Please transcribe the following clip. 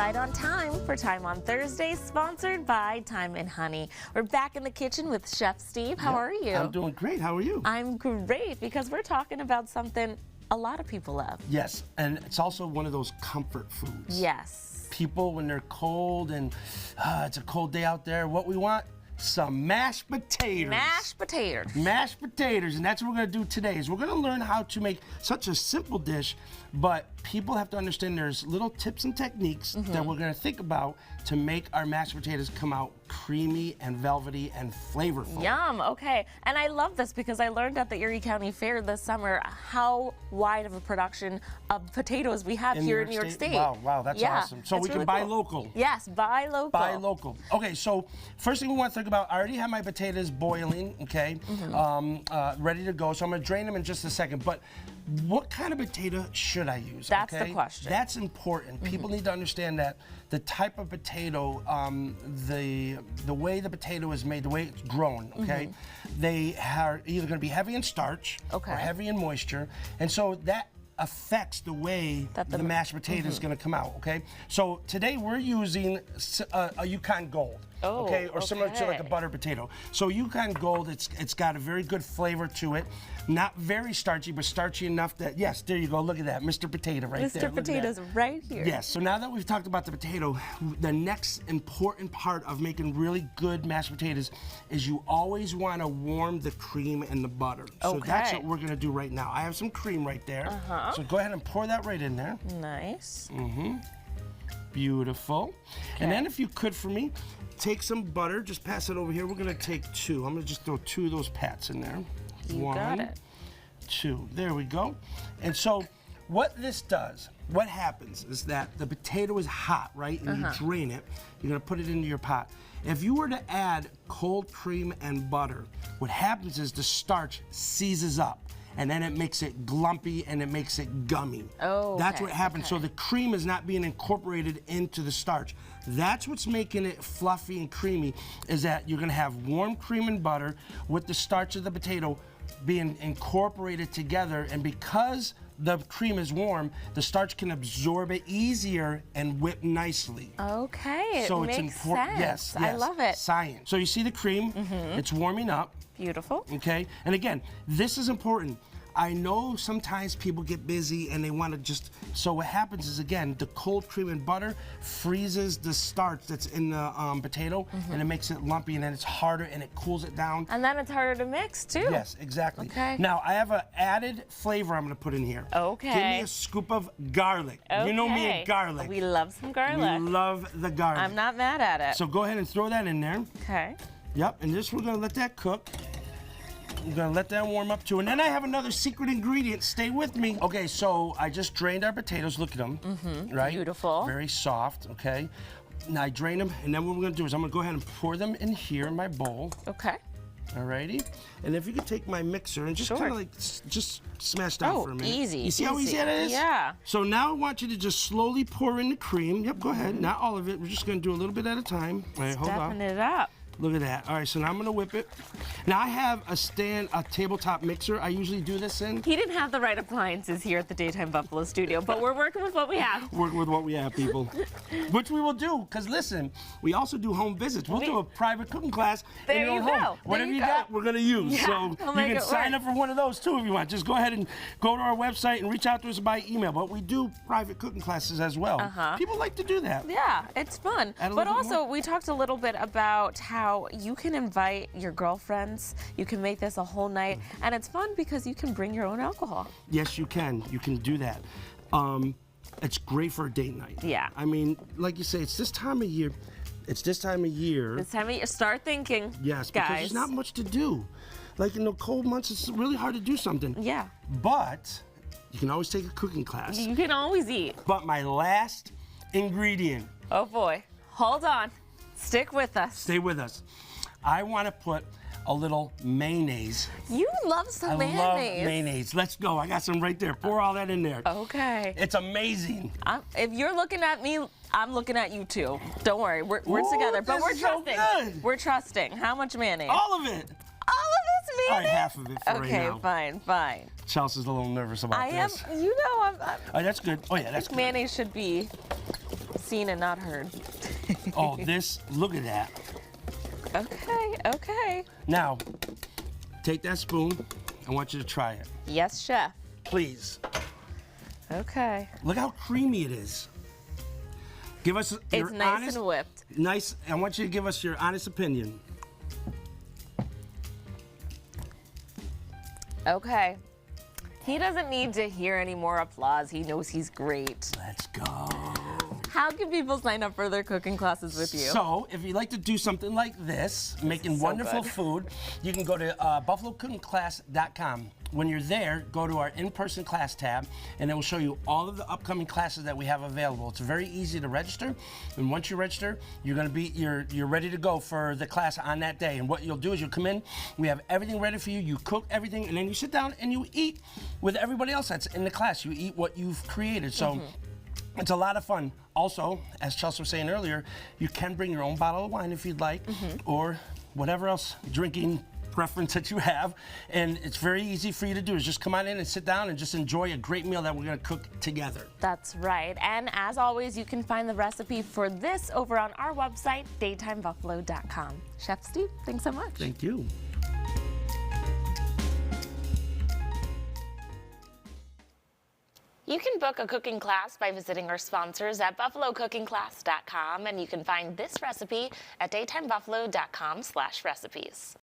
right on time for Time on Thursday, sponsored by Thyme-N-Honey. We're back in the kitchen with Chef Steve. How are you? I'm doing great. How are you? I'm great because we're talking about something a lot of people love. Yes, and it's also one of those comfort foods. Yes. People, when they're cold and it's a cold day out there, what we want? Some mashed potatoes. Mashed potatoes. Mashed potatoes, and that's what we're gonna do today, is we're gonna learn how to make such a simple dish, but people have to understand there's little tips and techniques that we're gonna think about to make our mashed potatoes come out creamy and velvety and flavorful. Yum, okay. And I love this because I learned at the Erie County Fair this summer how wide of a production of potatoes we have here in New York State. Wow, that's awesome. So we can buy local. Yes, buy local. Buy local. Okay, so first thing we want to think about, I already have my potatoes boiling, okay, ready to go. So I'm gonna drain them in just a second. But what kind of potato should I use? That's the question. That's important. People need to understand that the type of potato, the way the potato is made, the way it's grown, okay, they are either going to be heavy in starch or heavy in moisture, and so that affects the way that the mashed potato is going to come out, okay? So today we're using a Yukon Gold. Okay, or similar to like a butter potato. So Yukon Gold, it's got a very good flavor to it. Not very starchy, but starchy enough that, yes, there you go, look at that, Mr. Potato right there. Mr. Potato's right here. Yes, so now that we've talked about the potato, the next important part of making really good mashed potatoes is you always want to warm the cream and the butter. So that's what we're gonna do right now. I have some cream right there. So go ahead and pour that right in there. Nice. Beautiful. And then if you could for me, take some butter, just pass it over here. We're gonna take 2. I'm gonna just throw 2 of those pats in there. You got it. 2, there we go. And so what this does, what happens is that the potato is hot, right? And you drain it, you're gonna put it into your pot. If you were to add cold cream and butter, what happens is the starch seizes up. And then it makes it glumpy and it makes it gummy. That's what happens. So the cream is not being incorporated into the starch. That's what's making it fluffy and creamy, is that you're gonna have warm cream and butter with the starch of the potato being incorporated together, and because the cream is warm, the starch can absorb it easier and whip nicely. Okay, so it it's makes important. sense. Yes, I love it. Science. So you see the cream, it's warming up. Beautiful. Okay, and again, this is important. I know sometimes people get busy and they want to just, so what happens is, again, the cold cream and butter freezes the starch that's in the potato, and it makes it lumpy, and then it's harder and it cools it down. And then it's harder to mix too. Yes, exactly. Okay. Now, I have an added flavor I'm going to put in here. Okay. Give me a scoop of garlic. You know me and garlic. We love some garlic. We love the garlic. I'm not mad at it. So go ahead and throw that in there. Okay. Yep, and this we're going to let that cook. We're gonna let that warm up too. And then I have another secret ingredient. Stay with me. Okay, so I just drained our potatoes. Look at them, right? Beautiful. Very soft, okay? Now I drain them, and then what we're gonna do is I'm gonna go ahead and pour them in here in my bowl. Okay. Alrighty. And if you could take my mixer and just kind of like, just smash down for a minute. Easy. You see how easy that is? Yeah. So now I want you to just slowly pour in the cream. Yep, go ahead. Not all of it. We're just gonna do a little bit at a time. All right, hold on. Stepping it up. Look at that. All right, so now I'm gonna whip it. Now I have a tabletop mixer. I usually do this in. He didn't have the right appliances here at the Daytime Buffalo studio, but we're working with what we have. Working with what we have, people. Which we will do, because listen, we also do home visits. We'll do a private cooking class in your own home. Whatever you got, we're gonna use. Yeah, so you can sign up for one of those too if you want. Just go ahead and go to our website and reach out to us by email. But we do private cooking classes as well. People like to do that. Yeah, it's fun. But also, we talked a little bit about how you can invite your girlfriends. You can make this a whole night, and it's fun because you can bring your own alcohol. Yes, you can. You can do that. It's great for a date night. Yeah. I mean, like you say, it's this time of year. It's this time of year. This time of year, start thinking. Yes, guys. because there's not much to do. Like in the cold months, it's really hard to do something. Yeah. But you can always take a cooking class. You can always eat. But my last ingredient. Oh boy. Hold on. Stick with us. Stay with us. I want to put a little mayonnaise. You love some mayonnaise. I love mayonnaise. Let's go. I got some right there. Pour all that in there. Okay. It's amazing. If you're looking at me, I'm looking at you too. Don't worry. We're together. But we're trusting. So good. We're trusting. How much mayonnaise? All of it. All of this mayonnaise? All right, half of it for right now. Okay, fine, fine. Chelsea's a little nervous about this. You know, I'm Oh, that's good. Oh, yeah, that's good. mayonnaise should be seen and not heard. Oh, this, look at that. Okay, okay. Now, take that spoon. I want you to try it. Yes, chef. Please. Okay. Look how creamy it is. Give us your It's nice honest, and whipped. Nice. I want you to give us your honest opinion. Okay. He doesn't need to hear any more applause. He knows he's great. Let's go. How can people sign up for their cooking classes with you? So, if you'd like to do something like this, making so wonderful good. food, you can go to buffalocookingclass.com. When you're there, go to our in-person class tab, and it will show you all of the upcoming classes that we have available. It's very easy to register, and once you register, you're ready to go for the class on that day. And what you'll do is you'll come in, we have everything ready for you, you cook everything, and then you sit down and you eat with everybody else that's in the class. You eat what you've created. So. It's a lot of fun. Also, as Chelsea was saying earlier, you can bring your own bottle of wine if you'd like, or whatever else drinking preference that you have. And it's very easy for you to do. Is just come on in and sit down and just enjoy a great meal that we're going to cook together. That's right. And as always, you can find the recipe for this over on our website, daytimebuffalo.com. Chef Steve, thanks so much. Thank you. You can book a cooking class by visiting our sponsors at buffalocookingclass.com, and you can find this recipe at daytimebuffalo.com/recipes.